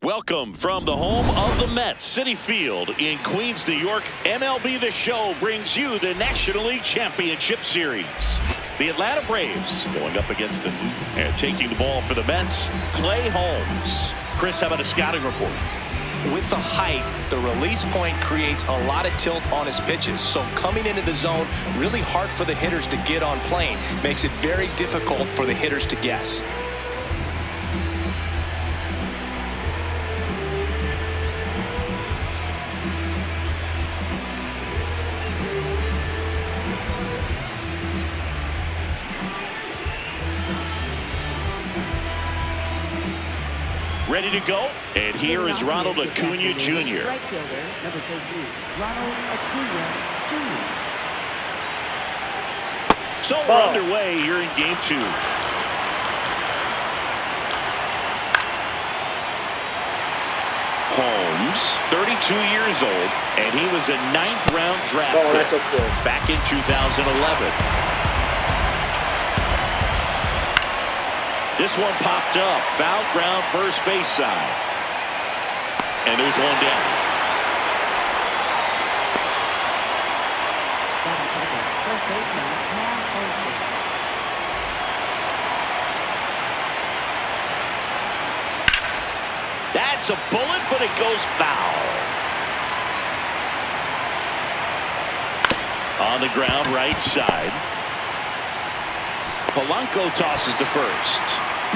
Welcome from the home of the Mets, Citi Field in Queens, New York. MLB The Show brings you the National League Championship Series. The Atlanta Braves going up against the and taking the ball for the Mets, Clay Holmes. Chris, how about a scouting report? With the height, the release point creates a lot of tilt on his pitches. So coming into the zone, really hard for the hitters to get on plane. Makes it very difficult for the hitters to guess. Ready to go, and here is Ronald Acuna Jr. Right fielder, number 13, Ronald Acuna Jr. So we're underway here in Game 2. Holmes, 32 years old, and he was a 9th-round draft pick back in 2011. This one popped up. Foul ground, first base side. And there's one down. First baseman, Matt Olson. That's a bullet, but it goes foul. On the ground, right side. Polanco tosses to first.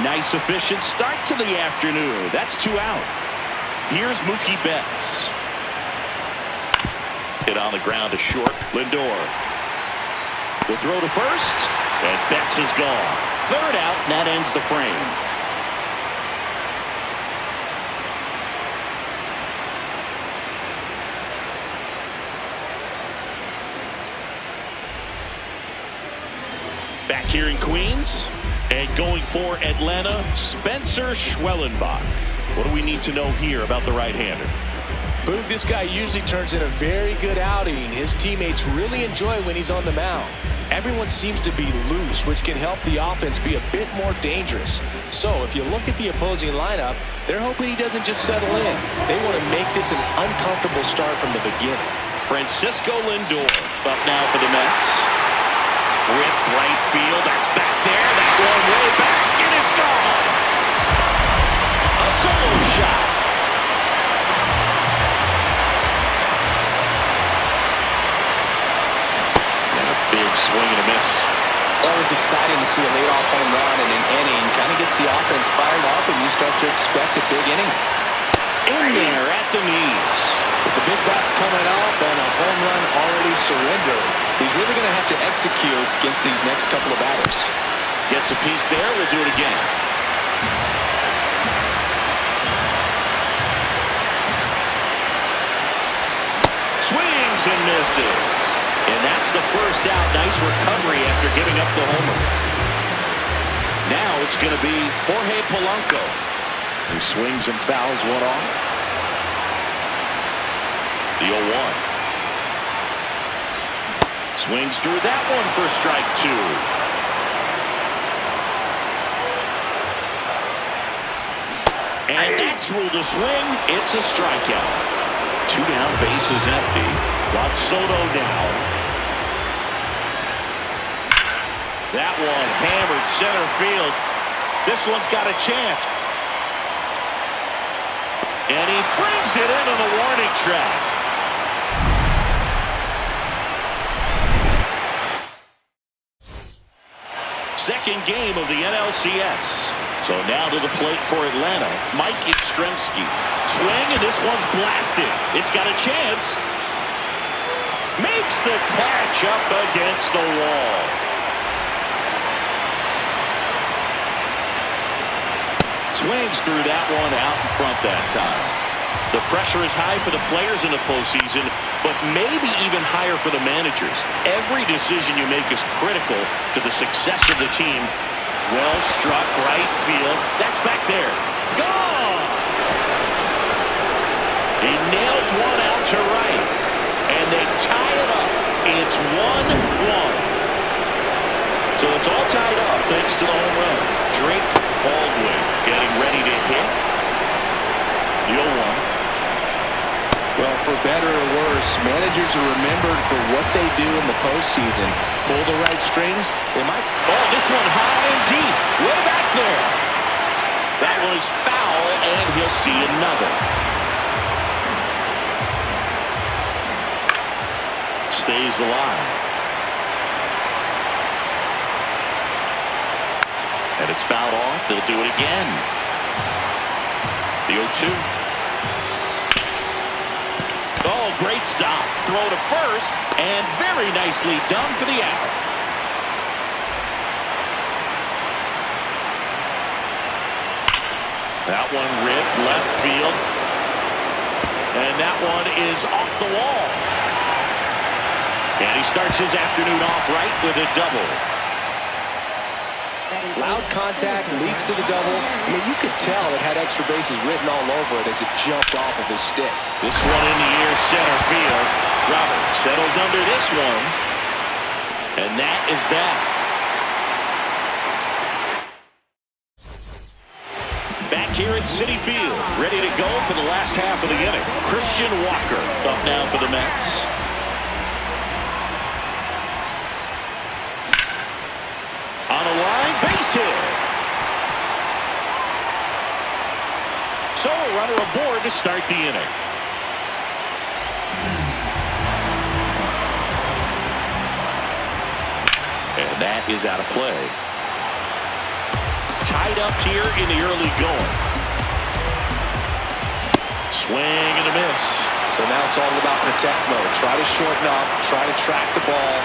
Nice efficient start to the afternoon. That's 2 out. Here's Mookie Betts. Hit on the ground to short. Lindor. The throw to first. And Betts is gone. 3rd out, and that ends the frame. Back here in Queens, and going for Atlanta, Spencer Schwellenbach. What do we need to know here about the right-hander? Boog, this guy usually turns in a very good outing. His teammates really enjoy when he's on the mound. Everyone seems to be loose, which can help the offense be a bit more dangerous. So if you look at the opposing lineup, they're hoping he doesn't just settle in. They want to make this an uncomfortable start from the beginning. Francisco Lindor up now for the Mets. Ripped right field. That's back there. That one way back, and it's gone. A solo shot. And a big swing and a miss. Always exciting to see a leadoff home run in an inning. Kind of gets the offense fired up, and you start to expect a big inning. In there at the knees. With the big bats coming up and a home run already surrendered, he's really going to have to execute against these next couple of batters. Gets a piece there. We'll do it again. Swings and misses. And that's the first out. Nice recovery after giving up the homer. Now it's going to be Jorge Polanco. He swings and fouls one off. The 0-1. Swings through that one for strike 2. And that's ruled a swing. It's a strikeout. 2 down, bases empty. Got Soto down. That one hammered center field. This one's got a chance. And he brings it into the warning track. Second game of the NLCS. So now to the plate for Atlanta, Mike Yastrzemski. Swing, and this one's blasted. It's got a chance. Makes the catch up against the wall. Swings through that one out in front that time. The pressure is high for the players in the postseason, but maybe even higher for the managers. Every decision you make is critical to the success of the team. Well struck right field. That's back there. Gone! He nails one out to right, and they tie it up. It's 1-1. So it's all tied up thanks to the home run. Drake Baldwin getting ready to hit. managers are remembered for what they do in the postseason. Pull the right strings, they might... Oh, this one high and deep. Way back there. That was foul, and he'll see another. Stays alive. And it's fouled off. They'll do it again. The 0-2. Oh, great stop. Throw to first, and very nicely done for the out. That one ripped left field. And that one is off the wall. And he starts his afternoon off right with a double. Loud contact leads to the double. I mean, you could tell it had extra bases written all over it as it jumped off of his stick. This one in the air, center field. Robert settles under this one. And that is that. Back here at Citi Field, ready to go for the last half of the inning. Christian Walker up now for the Mets. On a line, base hit. So a runner aboard to start the inning. And that is out of play. Tied up here in the early going. Swing and a miss. So now it's all about protect mode. Try to shorten up, try to track the ball.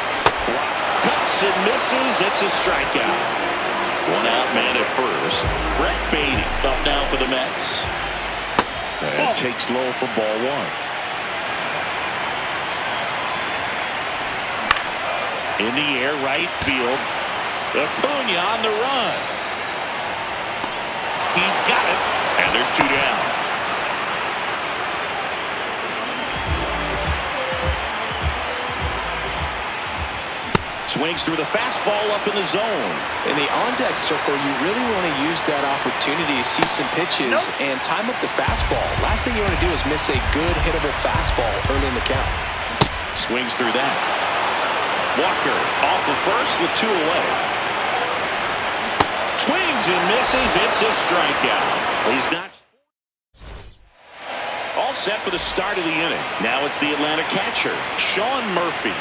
Cuts and misses. It's a strikeout. One out man at first. Brett Baty up now for the Mets. And takes low for ball one. In the air, right field. Acuna on the run. He's got it. And there's two down. Swings through the fastball up in the zone. In the on-deck circle, you really want to use that opportunity to see some pitches and time up the fastball. Last thing you want to do is miss a good hittable fastball early in the count. Swings through that. Walker off the first with two away. Swings and misses. It's a strikeout. He's not all set for the start of the inning. Now it's the Atlanta catcher, Sean Murphy.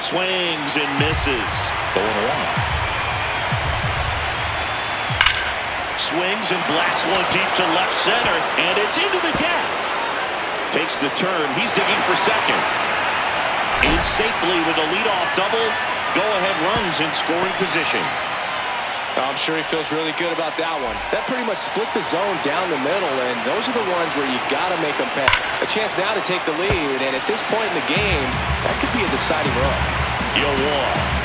Swings and misses. 0-1. Swings and blasts one deep to left center, and it's into the gap. Takes the turn. He's digging for second. In safely with a leadoff double. Go-ahead runs in scoring position. I'm sure he feels really good about that one. That pretty much split the zone down the middle, and those are the ones where you got to make them pay. A chance now to take the lead, and at this point in the game, that could be a deciding run. Yoan.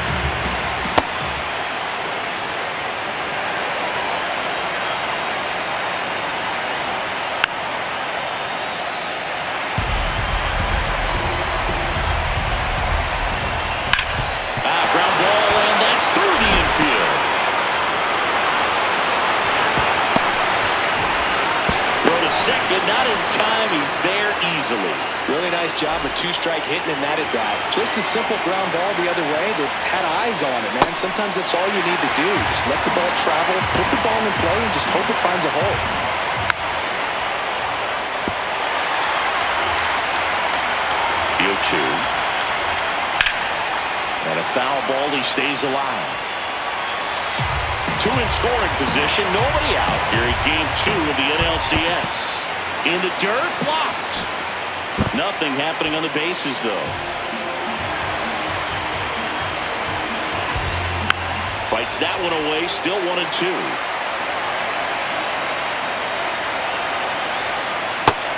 Ground ball, and that's through the infield. Second, not in time. He's there easily. Really nice job of two-strike hitting in that at-bat. Just a simple ground ball the other way that had eyes on it, man. Sometimes that's all you need to do. Just let the ball travel, put the ball in play, and just hope it finds a hole. The 0-2. And a foul ball. He stays alive. Two in scoring position, nobody out here in game 2 of the NLCS. In the dirt, blocked. Nothing happening on the bases, though. Fights that one away, still 1-2.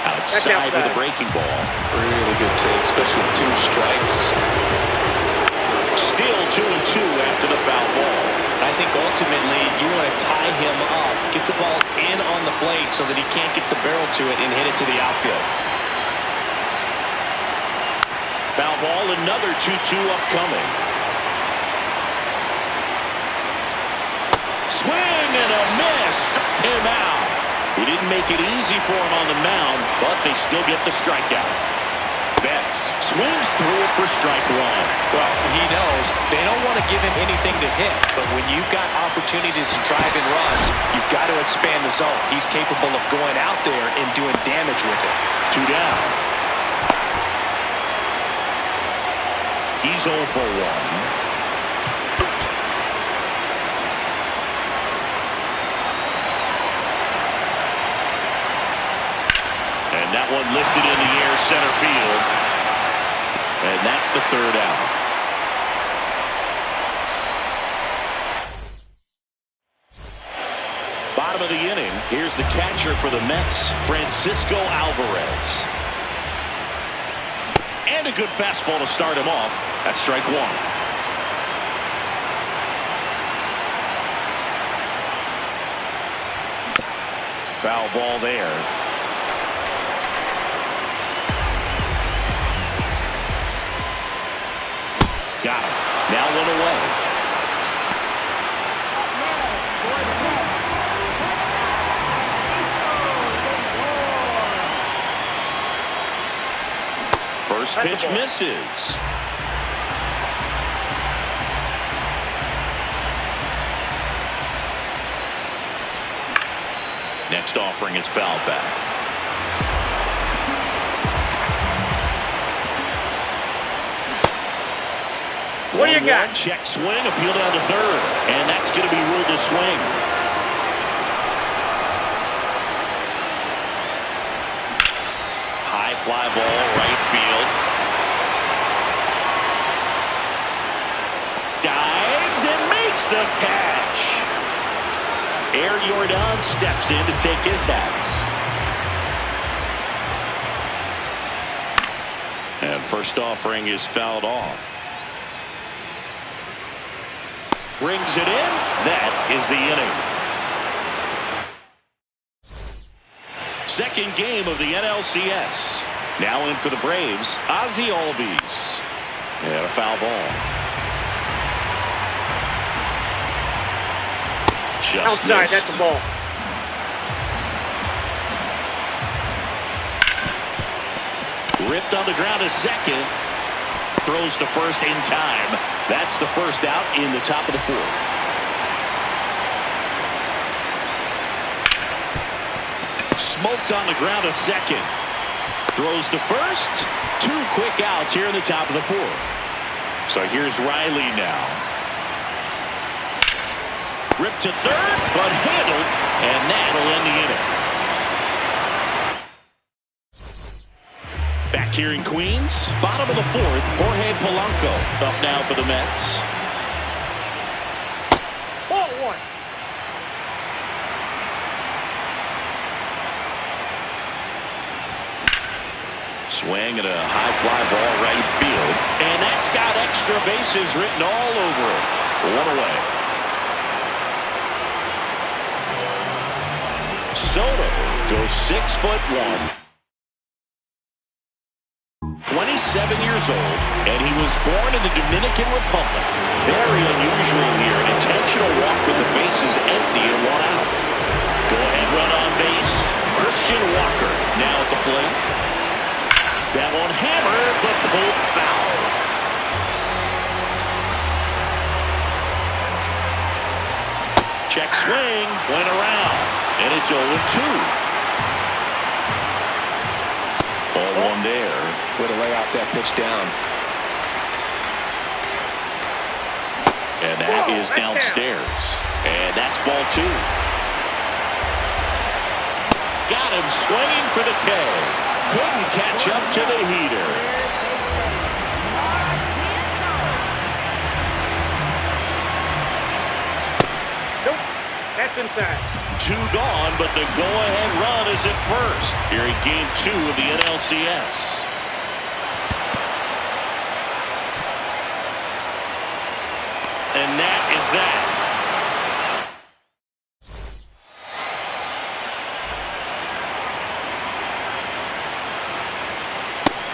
Outside with a breaking ball. Really good take, especially with 2 strikes. Still 2-2 after the foul ball. I think ultimately you want to tie him up, get the ball in on the plate so that he can't get the barrel to it and hit it to the outfield. Foul ball, another 2-2 upcoming. Swing and a miss. Struck him out. He didn't make it easy for him on the mound, but they still get the strikeout. Betts swings through it for strike one. Well, he knows they don't want to give him anything to hit, but when you've got opportunities to drive in runs, you've got to expand the zone. He's capable of going out there and doing damage with it. 2 down. He's 0 for 1. And that one lifted in the air center field. And that's the 3rd out. Bottom of the inning. Here's the catcher for the Mets, Francisco Alvarez. And a good fastball to start him off. That's strike one. Foul ball there. Got him. Now 1 away. First pitch misses. Next offering is fouled back. What do you got? Check swing, appeal down to 3rd, and that's going to be ruled a swing. High fly ball, right field. Dives and makes the catch. Air Jordan steps in to take his hats. And first offering is fouled off. Brings it in. That is the inning. Second game of the NLCS. Now in for the Braves, Ozzie Albies. And a foul ball. Just outside, missed. that's the ball. Ripped on the ground to second. Throws to first in time. That's the first out in the top of the 4th. Smoked on the ground to second. Throws to first. 2 quick outs here in the top of the 4th. So here's Riley now. Ripped to 3rd, but handled, and that'll end the inning. Back here in Queens, bottom of the 4th, Jorge Polanco up now for the Mets. Ball 1. Swing and a high fly ball right field. And that's got extra bases written all over it. 1 away. Soto goes 6'1". 27 years old, and he was born in the Dominican Republic. Very unusual here. An intentional walk with the bases empty and 1 out. Go ahead run on base. Christian Walker now at the plate. That one hammered, but pulled foul. Check swing, went around, and it's 0-2. Ball 1 there. Way to lay out that pitch down. And that is downstairs. And that's ball 2. Got him swinging for the K. Couldn't catch up to the heater. Nope. That's inside. 2 gone, but the go-ahead run is at first here in Game 2 of the NLCS. And that is that.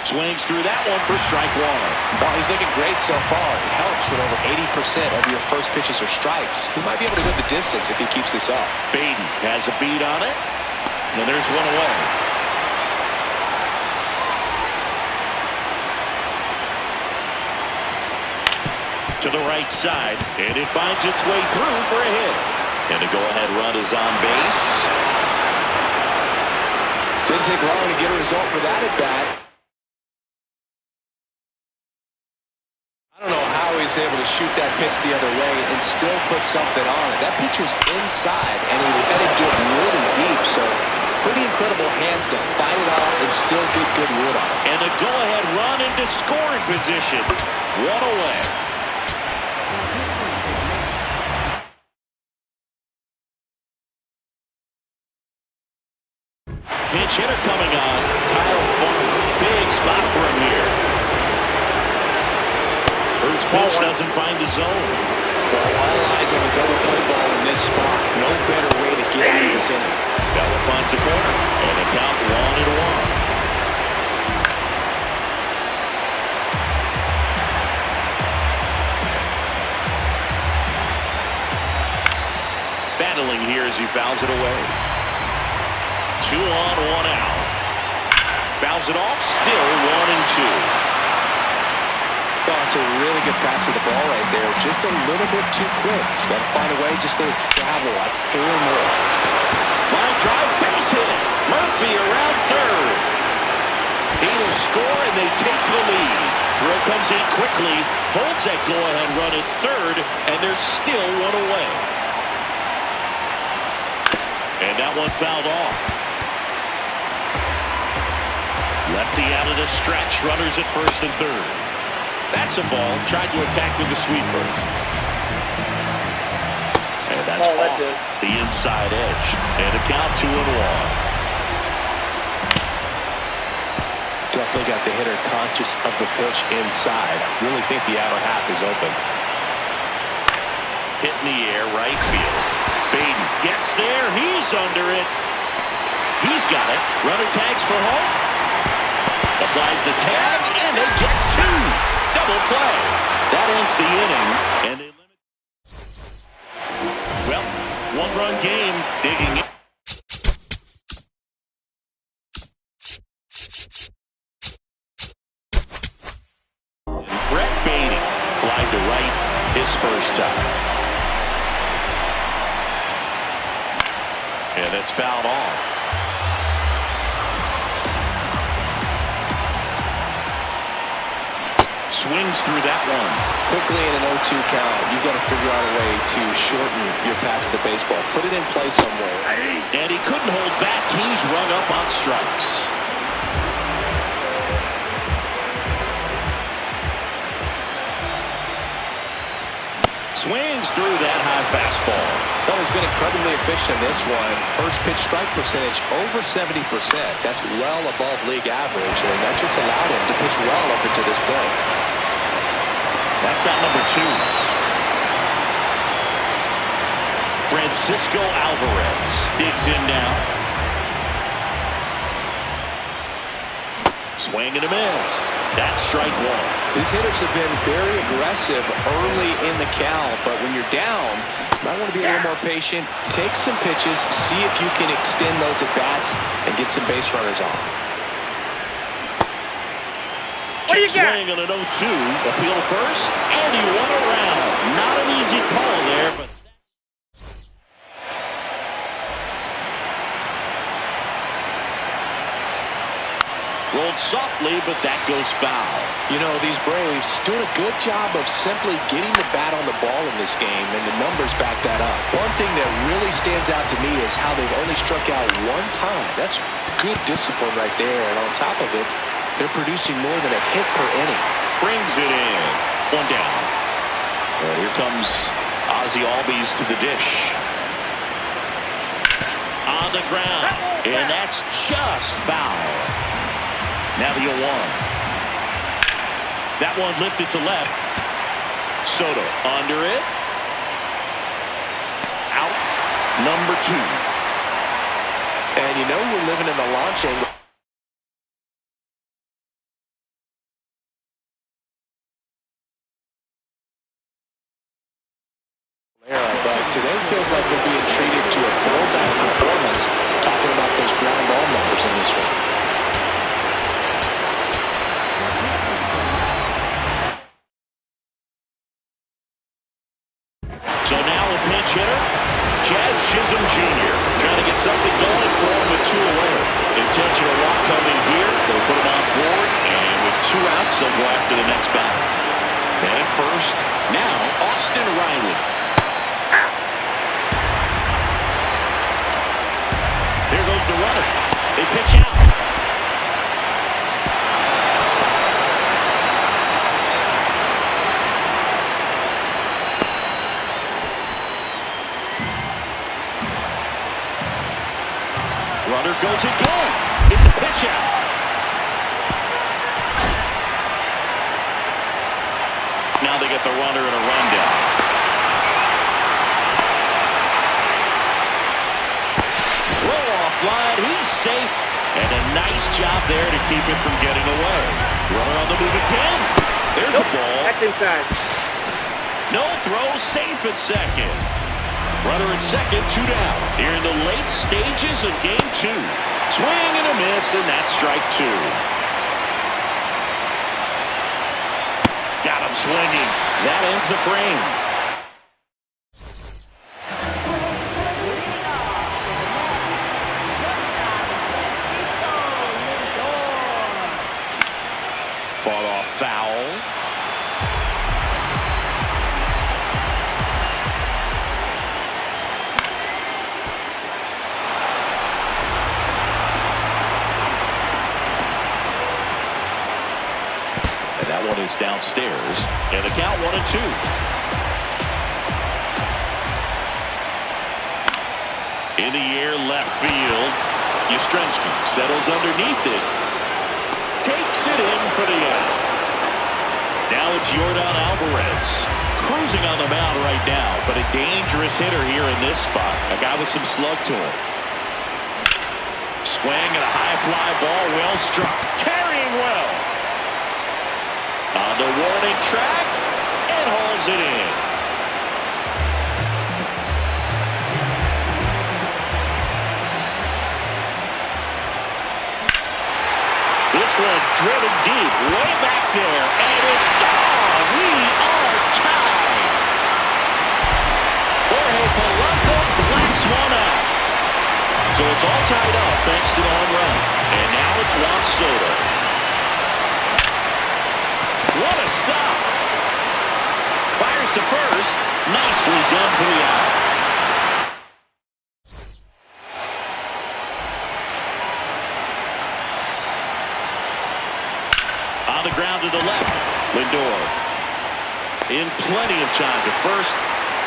Swings through that one for strike 1. Well, he's looking great so far. It helps when over 80% of your first pitches are strikes. He might be able to go the distance if he keeps this up. Baden has a beat on it. And there's 1 away. To the right side, and it finds its way through for a hit. And the go-ahead run is on base. Didn't take long to get a result for that at bat. I don't know how he's able to shoot that pitch the other way and still put something on it. That pitcher's inside, and he let it get really deep, so pretty incredible hands to fight it off and still get good wood on it. And a go-ahead run into scoring position. One away. Pinch hitter coming on. Kyle Farmer. Big spot for him here. First pitch doesn't find the zone. Well, all eyes on the double play ball in this spot. No better way to get into this inning. Bella finds the corner. And a count 1-1. Battling here as he fouls it away. 2 on, 1 out. Fouls it off, still 1-2. Oh, it's a really good pass of the ball right there. Just a little bit too quick. He's got to find a way, just let it travel like 4 more. Line drive, base hit. Murphy around third. He will score, and they take the lead. Throw comes in quickly, holds that go-ahead run at third, and there's still 1 away. And that one fouled off. Lefty out of the stretch, runners at first and third. That's a ball, tried to attack with the sweeper. And that's off the inside edge. And a count 2-1. Definitely got the hitter conscious of the pitch inside. Really think the outer half is open. Hit in the air, right field. Baden gets there. He's under it. He's got it. Runner tags for home. Applies the tag, and they get 2. Double play. That ends the inning. And they limit. Well, 1-run game. Digging in. And Brett Baden flied to right his first time. And it's fouled off. Swings through that one. Quickly in an 0-2 count, you've got to figure out a way to shorten your path to the baseball. Put it in play somewhere. And he couldn't hold back. He's rung up on strikes. Swings through that high fastball. Well, he's been incredibly efficient in this one. First pitch strike percentage over 70%. That's well above league average, and that's what's allowed him to pitch well up until this point. That's out number 2. Francisco Alvarez digs in now. Swing and a miss. That's strike 1. These hitters have been very aggressive early in the count, but when you're down, you might want to be a little more patient. Take some pitches, see if you can extend those at-bats and get some base runners on. What do you got? Swing on an 0-2. Appeal to first, and he won around. Not an easy call there, but rolled softly, but that goes foul. You know, these Braves doing a good job of simply getting the bat on the ball in this game, and the numbers back that up. One thing that really stands out to me is how they've only struck out 1 time. That's good discipline right there, and on top of it, they're producing more than a hit per inning. Brings it in. 1 down. Well, here comes Ozzie Albies to the dish. On the ground. And that's just foul. Now the 0-1. That one lifted to left. Soto under it. Out. Number 2. And you know we're living in the launch angle. But today feels like we're being treated to a throwback performance, talking about those ground ball numbers in this one. intentional walk coming here. They'll put him on board, and with 2 outs, they'll go after the next batter. And at first, now Austin Riley. Here goes the runner. They pitch out. Runner goes again. It's a pitch out. Now they get the runner and a rundown. Throw off line. He's safe. And a nice job there to keep it from getting away. Runner on the move again. There's a ball. That's inside. No throw. Safe at second. Runner at second, 2 down. Here in the late stages of game 2. Swing and a miss, and that's strike 2. Got him swinging. That ends the frame. Fought off foul. That one is downstairs, and the count 1-2. In the air, left field. Yastrzemski settles underneath it. Takes it in for the out. Now it's Yordan Alvarez. Cruising on the mound right now, but a dangerous hitter here in this spot. A guy with some slug to him. Swing and a high fly ball, well struck. Carrying well. On the warning track, and hauls it in. This one driven deep, way back there, and it's gone. We are tied. Jorge Polanco blasts one out. So it's all tied up thanks to the home run. And now it's Juan Soto. What a stop. Fires to first. Nicely done for the out. On the ground to the left. Lindor. In plenty of time to first.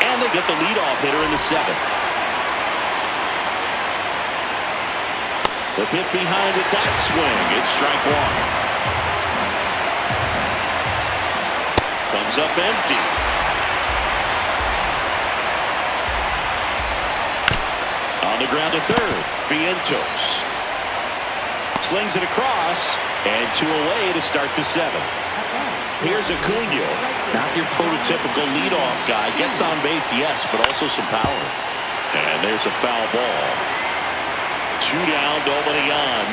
And they get the leadoff hitter in the 7th. The hit behind it. That swing. It's strike 1. Comes up empty. On the ground to third. Vientos. Slings it across. And 2 away to start the 7th. Here's Acuna. Not your prototypical leadoff guy. Gets on base, yes, but also some power. And there's a foul ball. 2 down, Dominion.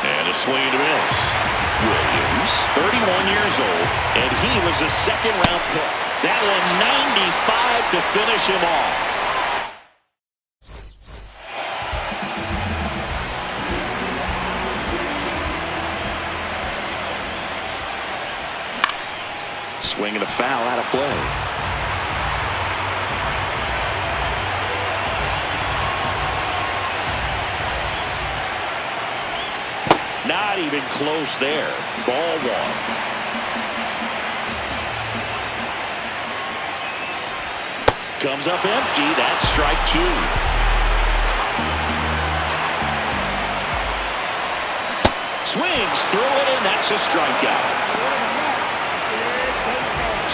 And a swing and a miss. Williams, 31 years old, and he was a 2nd-round pick. That one 95 to finish him off. Swing and a foul out of play. Not even close there. Ball 1. Comes up empty. That's strike 2. Swings through it, and that's a strikeout.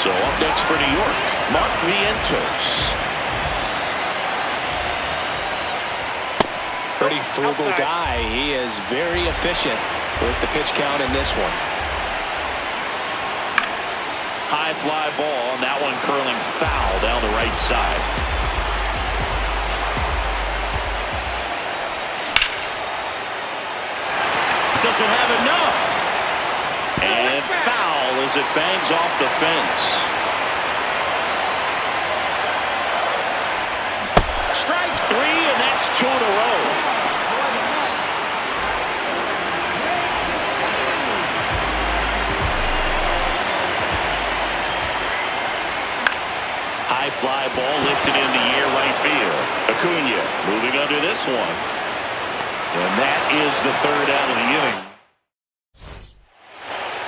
So up next for New York, Mark Vientos. Pretty frugal guy. He is very efficient with the pitch count in this one. High fly ball, and that one curling foul down the right side. Doesn't have enough. And foul as it bangs off the fence. Strike 3, and that's 2 in a row. ball lifted in the air right field. Acuna moving under this one. And that is the third out of the inning.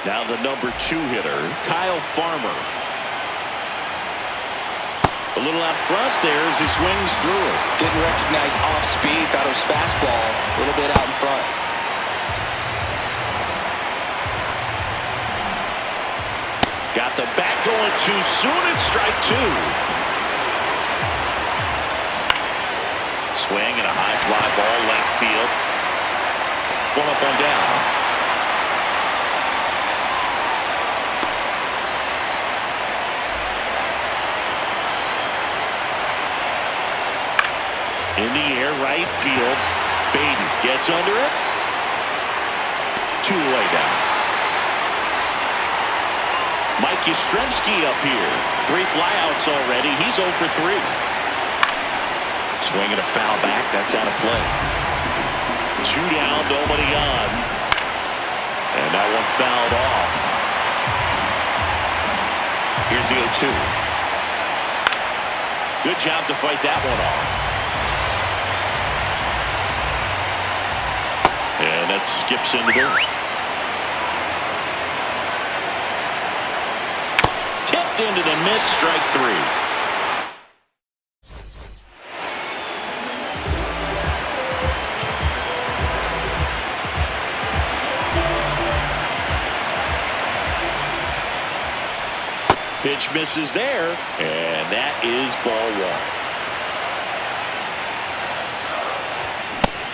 Now the number 2 hitter, Kyle Farmer. A little out front there as he swings through it. Didn't recognize off speed. Thought it was fastball. A little bit out in front. Got the bat going too soon. It's strike 2. Swing and a high fly ball left field. One up, one down. In the air, right field. Baden gets under it. 2 away down. Mike Yastrzemski up here. 3 flyouts already. He's 0 for 3. Swinging a foul back. That's out of play. 2 down, nobody on. And that one fouled off. Here's the 0-2. Good job to fight that one off. And that skips into there. Tipped into the mid, strike 3. Pitch misses there, and that is ball 1.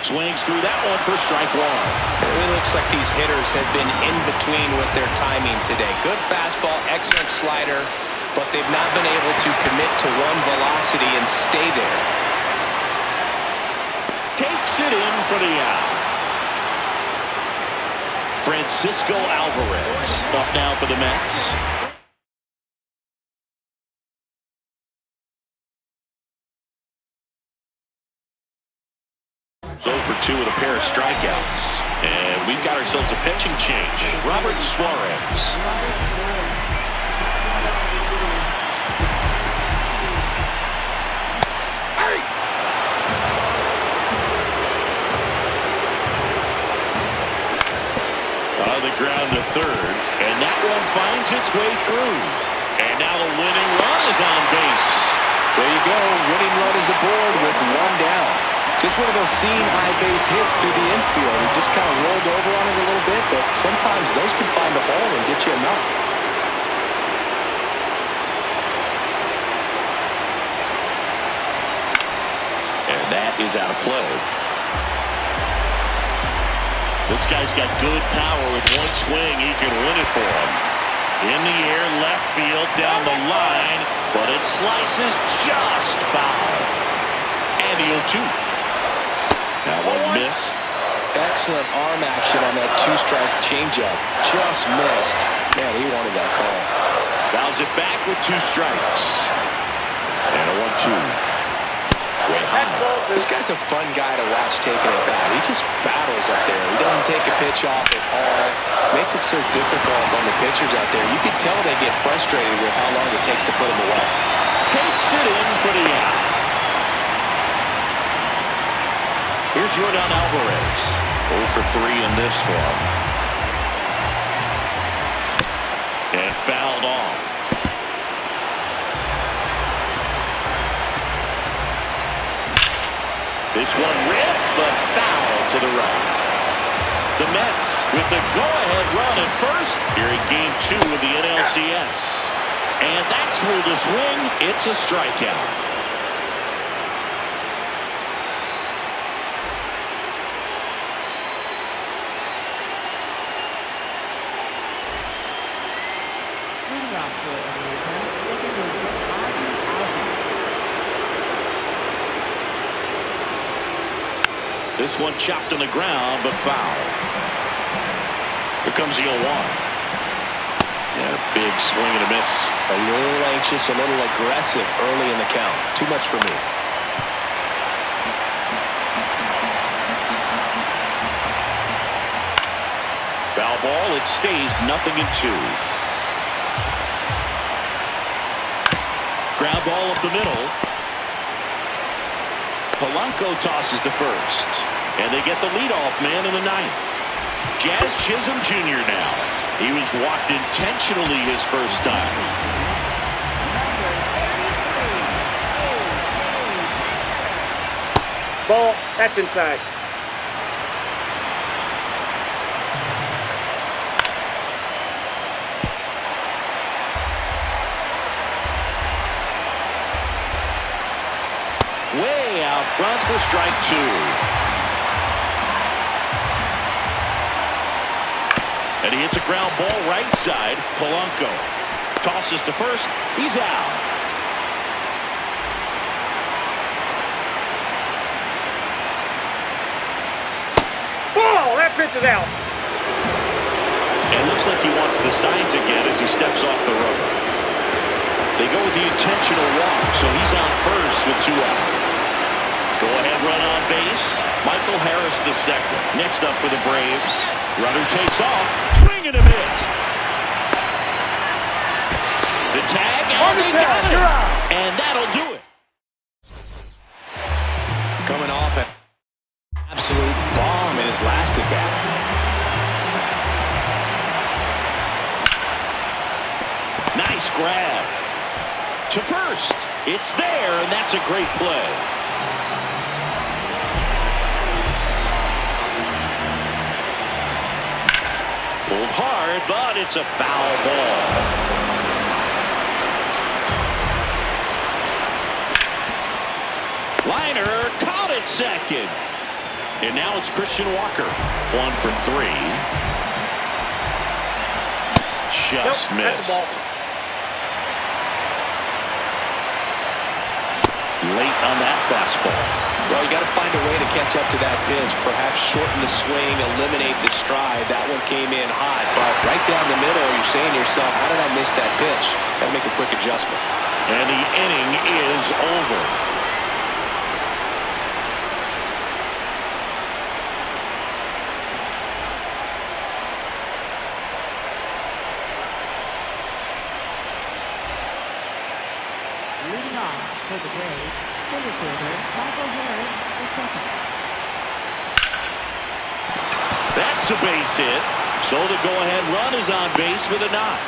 Swings through that one for strike 1. It really looks like these hitters have been in between with their timing today. Good fastball, excellent slider, but they've not been able to commit to one velocity and stay there. Takes it in for the out. Francisco Alvarez up now for the Mets. 0 for 2 with a pair of strikeouts. And we've got ourselves a pitching change. Robert Suarez. On the ground to third. And that one finds its way through. And now the winning run is on base. There you go. Winning run is aboard with 1 down. Just one of those seeing high base hits through the infield. He just kind of rolled over on it a little bit, but sometimes those can find a hole and get you a knock. And that is out of play. This guy's got good power. With one swing, he can win it for him. In the air, left field, down the line, but it slices just foul. And the 0-2. That one missed. Excellent arm action on that 2-strike changeup. Just missed. Man, he wanted that call. Fouls it back with 2 strikes. And a 1-2. Way high. This guy's a fun guy to watch taking it back. He just battles up there. He doesn't take a pitch off at all. Makes it so difficult on the pitchers out there. You can tell they get frustrated with how long it takes to put him away. Takes it in for the out. Here's Jordan Alvarez. 0 for 3 in this one. And fouled off. This one ripped, but foul to the right. The Mets with the go-ahead run at first here in Game 2 of the NLCS. And that's ruled a swing. It's a strikeout. This one chopped on the ground, but foul. Here comes the 0-1. Yeah, a big swing and a miss. A little anxious, a little aggressive early in the count. Too much for me. Foul ball, it stays 0-2. Ground ball up the middle. Polanco tosses to first. And they get the leadoff man in the ninth. Jazz Chisholm Jr. now. He was walked intentionally his first time. Ball. That's inside. Way out front for strike two. And he hits a ground ball right side. Polanco tosses to first. He's out. Ball. That pitch is out. And looks like he wants the signs again as he steps off the rubber. They go with the intentional walk, so he's on first with two out. Go ahead run on base. Michael Harris the second. Next up for the Braves. Runner takes off. Swing and a miss. The tag, and they got it. And that'll do it. Coming off an absolute bomb in his last at bat. Nice grab. To first. It's there, and that's a great play. Pulled hard, but it's a foul ball. Liner caught it second. And now it's Christian Walker. 1 for 3. Just missed. Late on that fastball. Well, you got to find a way to catch up to that pitch. Perhaps shorten the swing, eliminate the stride. That one came in hot, but right down the middle, you're saying to yourself, how did I miss that pitch? Got to make a quick adjustment. And the inning is over. Leading off for the Braves, center fielder Michael Harris II. That's a base hit. So the go-ahead run is on base with a knock.